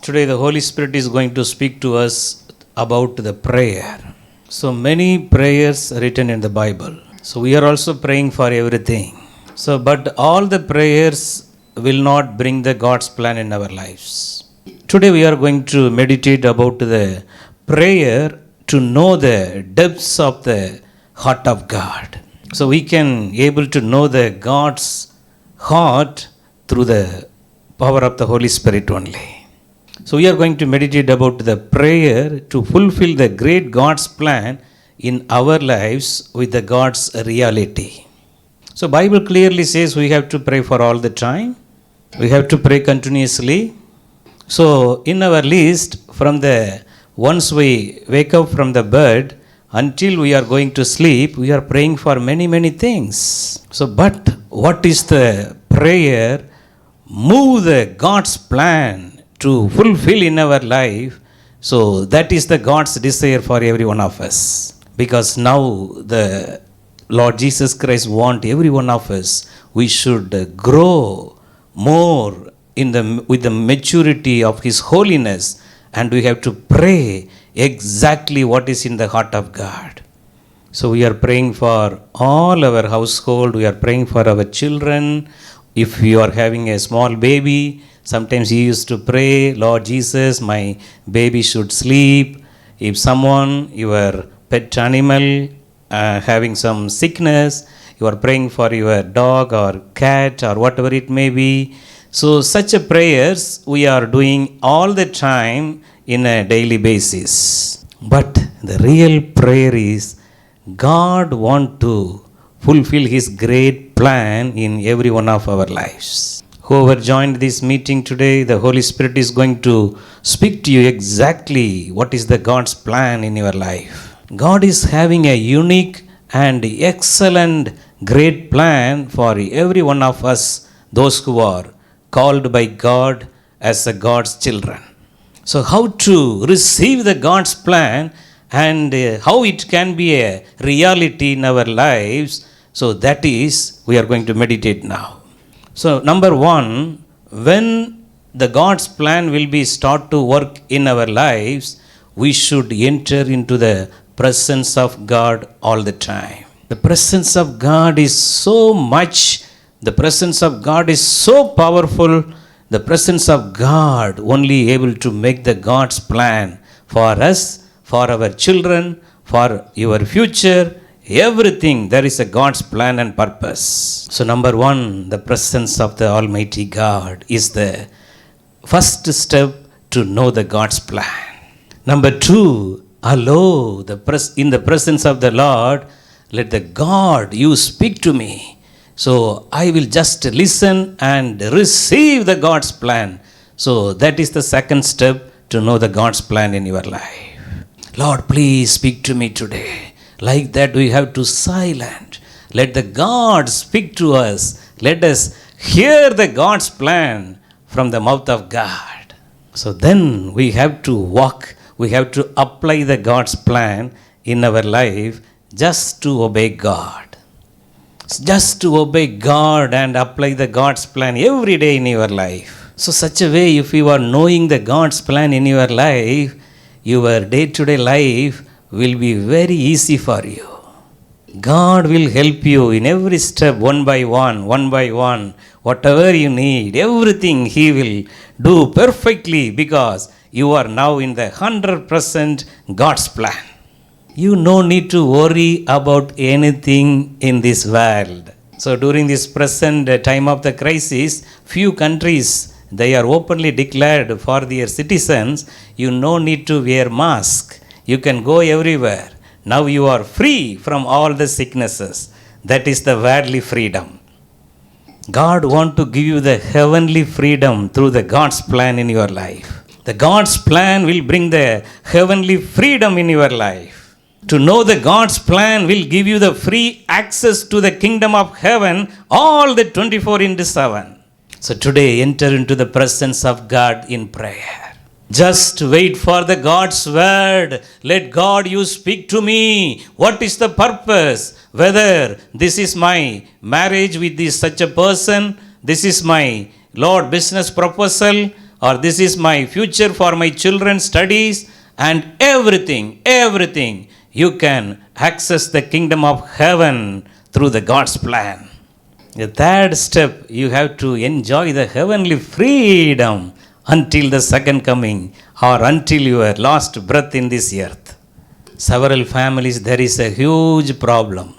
Today, the Holy Spirit is going to speak to us about the prayer. So, many prayers written in the Bible. So, we are also praying for everything. So, but all the prayers will not bring the God's plan in our lives. Today, we are going to meditate about the prayer to know the depths of the heart of God. So, we can able to know the God's heart through the power of the Holy Spirit only. So we are going to meditate about the prayer to fulfill the great God's plan in our lives with the God's reality. So Bible clearly says we have to pray for all the time. We have to pray continuously. So in our list, from the once we wake up from the bed until we are going to sleep, we are praying for many things. So but what is the prayer? Move the God's plan to fulfill in our life. So that is the God's desire for every one of us. Because now the Lord Jesus Christ wants every one of us, we should grow more with the maturity of His holiness, and we have to pray exactly what is in the heart of God. So we are praying for all our household, we are praying for our children. If you are having a small baby, sometimes you used to pray, Lord Jesus, my baby should sleep. If someone, your pet animal, having some sickness, you are praying for your dog or cat or whatever it may be. So such a prayers we are doing all the time in a daily basis. But the real prayer is God want to fulfill His great plan in every one of our lives. Whoever joined this meeting today, the Holy Spirit is going to speak to you exactly what is the God's plan in your life. God is having a unique and excellent great plan for every one of us, those who are called by God as God's children. So how to receive the God's plan and how it can be a reality in our lives, so that is we are going to meditate now. So number one, when the God's plan will be start to work in our lives, we should enter into the presence of God all the time. The presence of God is so much, the presence of God is so powerful, the presence of God only able to make the God's plan for us, for our children, for your future, everything. There is a God's plan and purpose. So number one, the presence of the Almighty God is the first step to know the God's plan. Number two, in the presence of the Lord, let the God you speak to me. So I will just listen and receive the God's plan. So that is the second step to know the God's plan in your life. Lord, please speak to me today. Like that we have to silent. Let the God speak to us. Let us hear the God's plan from the mouth of God. So then we have to walk. We have to apply the God's plan in our life just to obey God. Just to obey God and apply the God's plan every day in your life. So such a way, if you are knowing the God's plan in your life, your day-to-day life will be very easy for you. God will help you in every step, one by one. Whatever you need, everything He will do perfectly, because you are now in the 100% God's plan. You no need to worry about anything in this world. So during this present time of the crisis, few countries, they are openly declared for their citizens, you no need to wear mask. You can go everywhere. Now you are free from all the sicknesses. That is the worldly freedom. God wants to give you the heavenly freedom through the God's plan in your life. The God's plan will bring the heavenly freedom in your life. To know the God's plan will give you the free access to the kingdom of heaven all the 24/7. So today enter into the presence of God in prayer. Just wait for the God's word. Let God you speak to me. What is the purpose? Whether this is my marriage with this such a person, this is my Lord business proposal, or this is my future for my children's studies, and everything, you can access the kingdom of heaven through the God's plan. The third step, you have to enjoy the heavenly freedom until the second coming or until your last breath in this earth. Several families, there is a huge problem.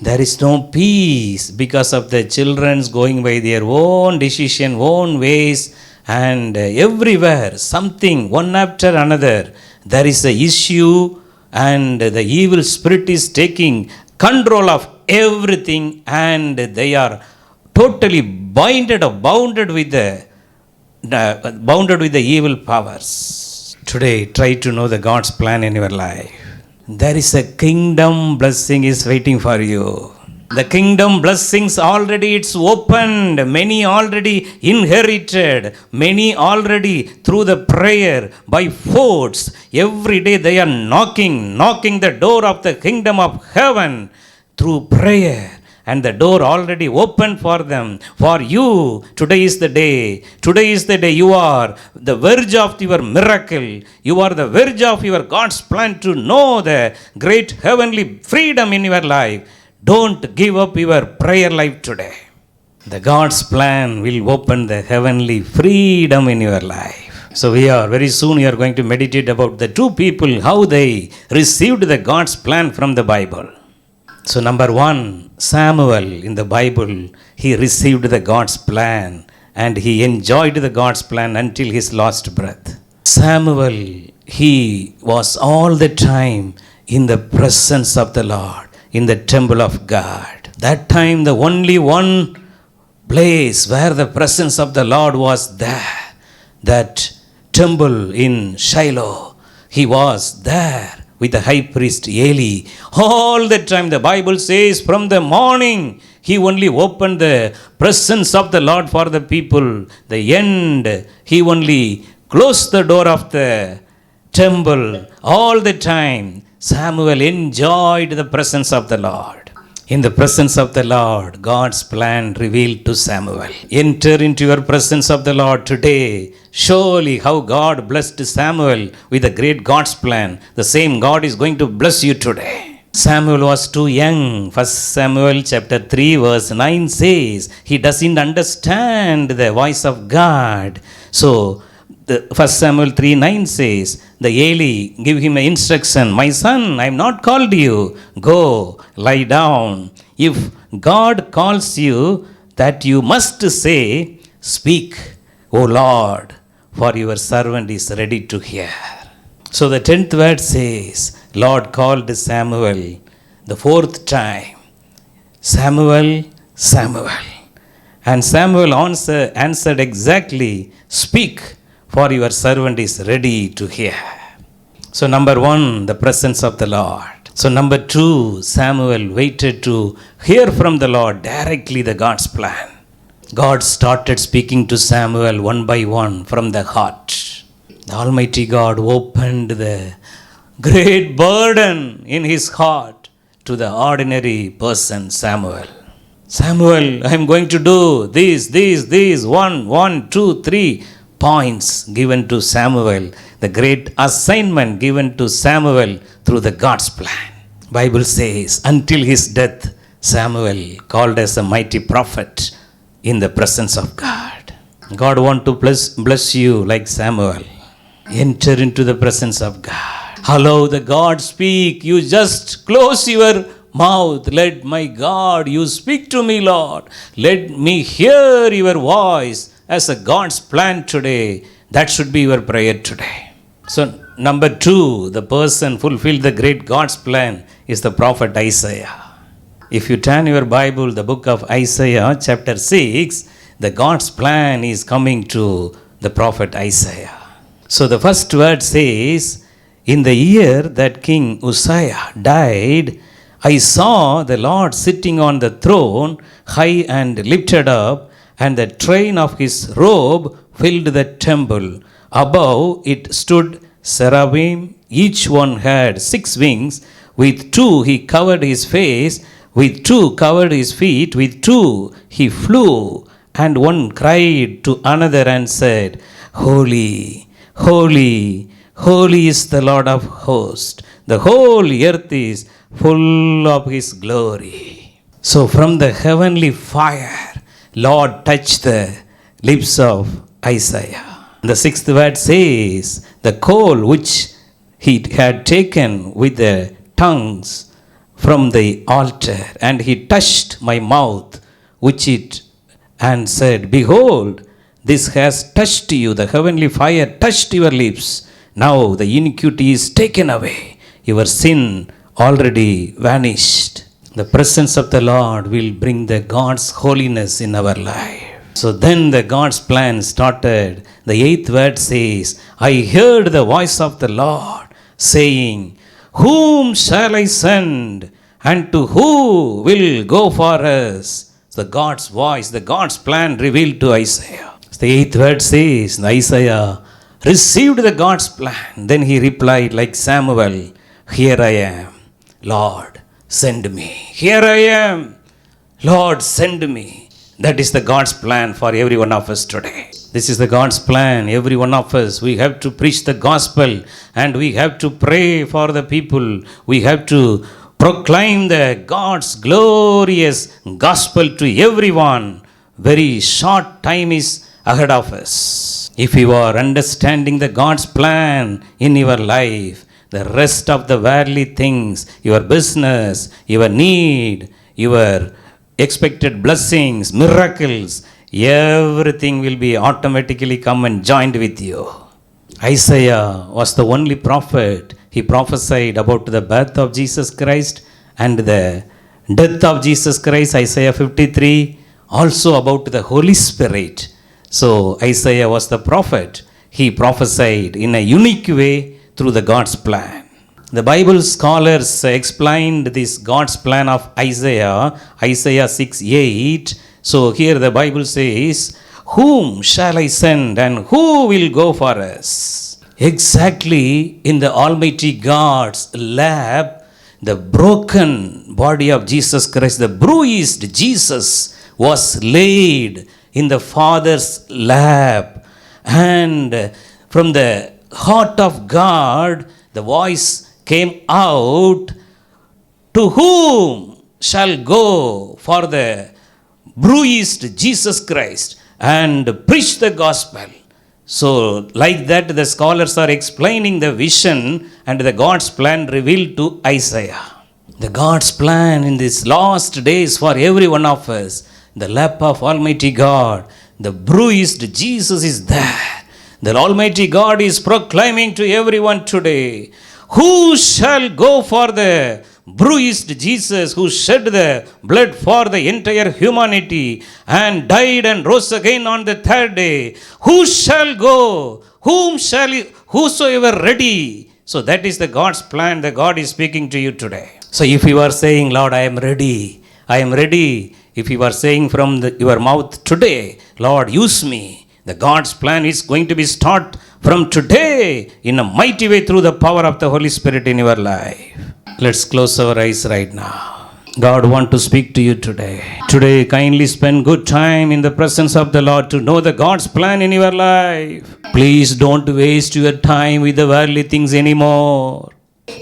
There is no peace because of the children's going by their own decision, own ways, and everywhere something one after another. There is a issue, and the evil spirit is taking control of everything, and they are totally bounded with the evil powers. Today, try to know the God's plan in your life. There is a kingdom blessing is waiting for you. The kingdom blessings already it's opened. Many already inherited. Many already through the prayer by force. Every day they are knocking the door of the kingdom of heaven through prayer. And the door already opened for them. For you, today is the day. Today is the day you are the verge of your miracle. You are the verge of your God's plan to know the great heavenly freedom in your life. Don't give up your prayer life today. The God's plan will open the heavenly freedom in your life. So very soon we are going to meditate about the two people, how they received the God's plan from the Bible. So number one, Samuel in the Bible, he received the God's plan and he enjoyed the God's plan until his last breath. Samuel, he was all the time in the presence of the Lord, in the temple of God. That time the only one place where the presence of the Lord was there, that temple in Shiloh, he was there with the high priest Eli. All the time the Bible says from the morning he only opened the presence of the Lord for the people. The end, he only closed the door of the temple. All the time Samuel enjoyed the presence of the Lord. In the presence of the Lord, God's plan revealed to Samuel. Enter into your presence of the Lord today. Surely how God blessed Samuel with a great God's plan, the same God is going to bless you today. Samuel was too young. 1 Samuel chapter 3 verse 9 says, he doesn't understand the voice of God. So, 1 Samuel 3:9 says, the Eli give him an instruction, my son, I have not called you, go, lie down. If God calls you, that you must say, speak, O Lord, for your servant is ready to hear. So the 10th word says, Lord called Samuel the 4th time, Samuel, Samuel. And Samuel answered exactly, speak, for your servant is ready to hear. So number one, the presence of the Lord. So number two, Samuel waited to hear from the Lord directly the God's plan. God started speaking to Samuel one by one from the heart. The Almighty God opened the great burden in his heart to the ordinary person, Samuel. Samuel, I am going to do this, 1, 2, 3 points given to Samuel, the great assignment given to Samuel through the God's plan. Bible says, until his death, Samuel called as a mighty prophet in the presence of God. God want to bless you like Samuel. Enter into the presence of God. Allow the God speak. You just close your mouth. Let my God, you speak to me, Lord. Let me hear your voice as a God's plan today. That should be your prayer today. So number two, the person fulfilled the great God's plan is the prophet Isaiah. If you turn your Bible, the book of Isaiah chapter 6, the God's plan is coming to the prophet Isaiah. So the first word says, in the year that King Uzziah died, I saw the Lord sitting on the throne, high and lifted up, and the train of his robe filled the temple. Above it stood cherubim, each one had 6 wings. With 2 he covered his face, with 2 covered his feet, with 2 he flew. And one cried to another and said, Holy, holy, holy is the Lord of hosts. The whole earth is full of his glory. So from the heavenly fire, Lord touched the lips of Isaiah. The sixth word says, the coal which he had taken with the tongues from the altar, and he touched my mouth, which it and said, behold, this has touched you. The heavenly fire touched your lips. Now the iniquity is taken away. Your sin already vanished. The presence of the Lord will bring the God's holiness in our life. So then the God's plan started. The eighth word says, I heard the voice of the Lord saying, whom shall I send? And to who will go for us? The God's voice, the God's plan revealed to Isaiah. The eighth word says, Isaiah received the God's plan. Then he replied like Samuel, here I am, Lord, send me. Here I am, Lord, send me. That is the God's plan for every one of us today. This is the God's plan. Every one of us, we have to preach the gospel and we have to pray for the people. We have to proclaim the God's glorious gospel to everyone. Very short time is ahead of us. If you are understanding the God's plan in your life, the rest of the worldly things, your business, your need, your expected blessings, miracles, everything will be automatically come and joined with you. Isaiah was the only prophet. He prophesied about the birth of Jesus Christ and the death of Jesus Christ, Isaiah 53, also about the Holy Spirit. So Isaiah was the prophet. He prophesied in a unique way through the God's plan. The Bible scholars explained this God's plan of Isaiah 6:8. So here the Bible says, whom shall I send and who will go for us? Exactly in the Almighty God's lap, the broken body of Jesus Christ, the bruised Jesus was laid in the Father's lap. And from the heart of God, the voice came out, to whom shall go for the bruised Jesus Christ and preach the gospel? So like that, the scholars are explaining the vision and the God's plan revealed to Isaiah. The God's plan in these last days for every one of us, the lap of Almighty God, the bruised Jesus is there. The Almighty God is proclaiming to everyone today, who shall go for the bruised Jesus who shed the blood for the entire humanity and died and rose again on the third day? Who shall go? Whosoever ready. So that is the God's plan that God is speaking to you today. So if you are saying, Lord, I am ready. If you are saying from your mouth today, Lord, use me. The God's plan is going to be start from today in a mighty way through the power of the Holy Spirit in your life. Let's close our eyes right now. God wants to speak to you today. Today, kindly spend good time in the presence of the Lord to know the God's plan in your life. Please don't waste your time with the worldly things anymore.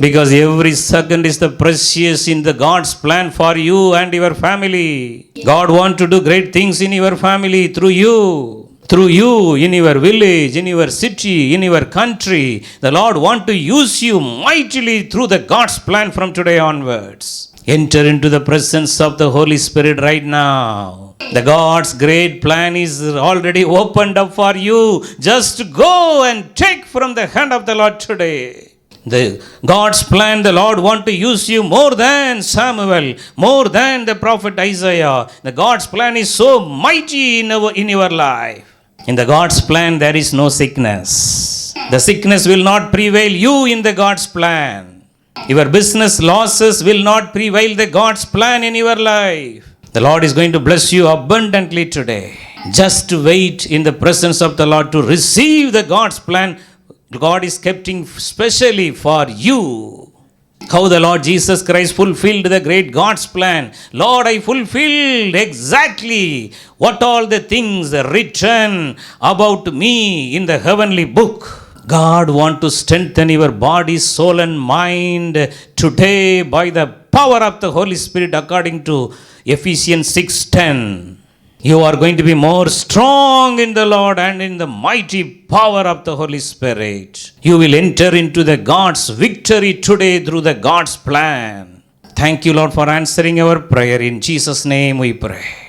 Because every second is the precious in the God's plan for you and your family. God wants to do great things in your family through you. Through you, in your village, in your city, in your country. The Lord wants to use you mightily through the God's plan from today onwards. Enter into the presence of the Holy Spirit right now. The God's great plan is already opened up for you. Just go and take from the hand of the Lord today. The God's plan, the Lord want to use you more than Samuel, more than the prophet Isaiah. The God's plan is so mighty in your life. In the God's plan, there is no sickness. The sickness will not prevail you in the God's plan. Your business losses will not prevail the God's plan in your life. The Lord is going to bless you abundantly today. Just wait in the presence of the Lord to receive the God's plan. God is keeping specially for you. How the Lord Jesus Christ fulfilled the great God's plan. Lord, I fulfilled exactly what all the things written about me in the heavenly book. God wants to strengthen your body, soul and mind today by the power of the Holy Spirit according to Ephesians 6:10. You are going to be more strong in the Lord and in the mighty power of the Holy Spirit. You will enter into the God's victory today through the God's plan. Thank you, Lord, for answering our prayer. In Jesus' name we pray.